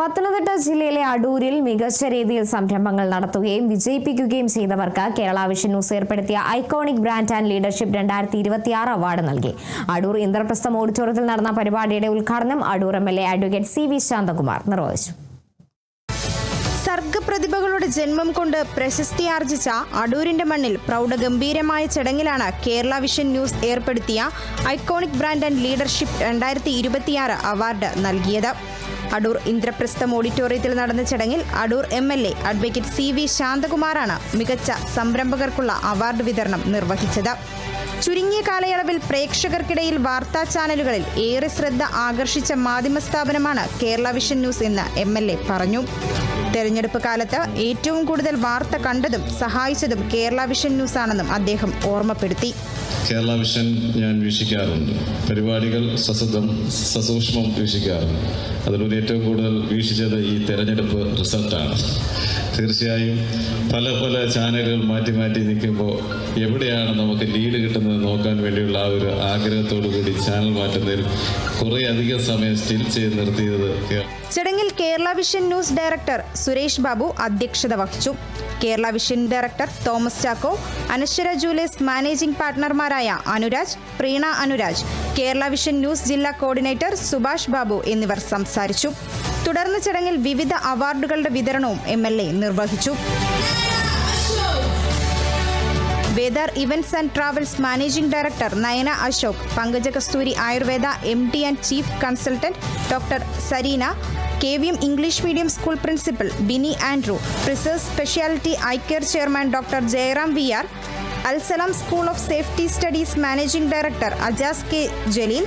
പത്തനംതിട്ട ജില്ലയിലെ അടൂരിൽ മികച്ച രീതിയിൽ സംരംഭങ്ങൾ നടത്തുകയും വിജയിപ്പിക്കുകയും ചെയ്തവർക്ക് കേരള വിഷൻ ന്യൂസ് ഏർപ്പെടുത്തിയ iconic brand and leadership 2026 award നൽകി. അടൂർ ഇന്ദ്രപ്രസ്ഥം ഓഡിറ്റോറിയത്തിൽ നടന്ന പരിപാടിയുടെ ഉദ്ഘാടനം Adoor MLA advocate CV Santhakumar നിർവഹിച്ചു. സർഗപ്രതിഭകളുടെ ജന്മം കൊണ്ട് പ്രശസ്തിയാർജിച്ച അടൂരിന്റെ മണ്ണിൽ പ്രൗഢഗംഭീരമായ ചടങ്ങിലാണ് കേരള വിഷൻ ന്യൂസ് ഏർപ്പെടുത്തിയ iconic brand and leadership 2026 award നൽകിയത്. അടൂർ ഇന്ദ്രപ്രസ്ഥം ഓഡിറ്റോറിയത്തിൽ നടന്ന ചടങ്ങിൽ അടൂർ MLA അഡ്വക്കേറ്റ് CV ശാന്തകുമാറാണ് മികച്ച സംരംഭകർക്കുള്ള അവാർഡ് വിതരണം നിർവഹിച്ചത്. ചുരുങ്ങിയ കാലയളവിൽ പ്രേക്ഷകർക്കിടയിൽ വാർത്താ ചാനലുകളിൽ ഏറെ ശ്രദ്ധ ആകർഷിച്ച മാധ്യമ സ്ഥാപനമാണ് കേരള വിഷൻ ന്യൂസ് എന്ന് MLA പറഞ്ഞു. തെരഞ്ഞെടുപ്പ് കാലത്ത് ഏറ്റവും കൂടുതൽ വാർത്ത കണ്ടതും സഹായിച്ചതും കേരള വിഷൻ ന്യൂസ് ആണെന്നും അദ്ദേഹം ഓർമ്മപ്പെടുത്തി. കേരള വിഷൻ ഞാൻ വീക്ഷിക്കാറുണ്ട്. പരിപാടികൾ സസൂക്ഷ്മം വീക്ഷിക്കാറുണ്ട്. അതിലൂടെ ഏറ്റവും കൂടുതൽ വീക്ഷിച്ചത് ഈ തെരഞ്ഞെടുപ്പ് റിസൾട്ടാണ്. തീർച്ചയായും പല ചാനലുകൾ മാറ്റി നിൽക്കുമ്പോൾ എവിടെയാണ് നമുക്ക് ലീഡ് കിട്ടുന്നത് നോക്കാൻ വേണ്ടിയുള്ള ആ ഒരു ആഗ്രഹത്തോടു കൂടി ചാനൽ മാറ്റുന്നതിൽ കുറേ അധികം സമയം സ്റ്റിൽ ചെയ്ത് നിർത്തിയത്. ചടങ്ങിൽ Kerala vision News director Suresh Babu അധ്യക്ഷത വഹിച്ചു. Kerala Vision director Thomas Chacko, Anashwara jewellers managing പാർട്ട്ണർമാരായ അനുരാജ്, പ്രീണ അനുരാജ്, കേരള വിഷൻ ന്യൂസ് ജില്ലാ കോർഡിനേറ്റർ സുഭാഷ് ബാബു എന്നിവർ സംസാരിച്ചു. തുടർന്ന് ചടങ്ങിൽ വിവിധ അവാർഡുകളുടെ വിതരണവും MLA നിർവഹിച്ചു. Vedar events and travels managing director Nayana Ashok, Pankaja Kasturi Ayurveda MD and chief consultant doctor Sareena, KVM English medium school principal Bini Andrew, പ്രിസേഴ്സ് speciality eye care chairman doctor Jayaram VR, Al Salam school of safety studies managing director Ajas K Jaleel,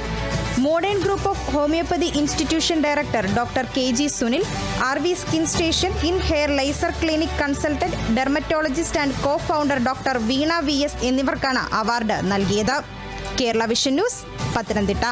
modern group of homeopathy institution director doctor KG Sunil, RV skin station in hair laser clinic consultant dermatologist and co founder doctor Veena VS എന്നിവർക്കാണ് award നൽകിയത്. Kerala vision news, Pathanamthitta.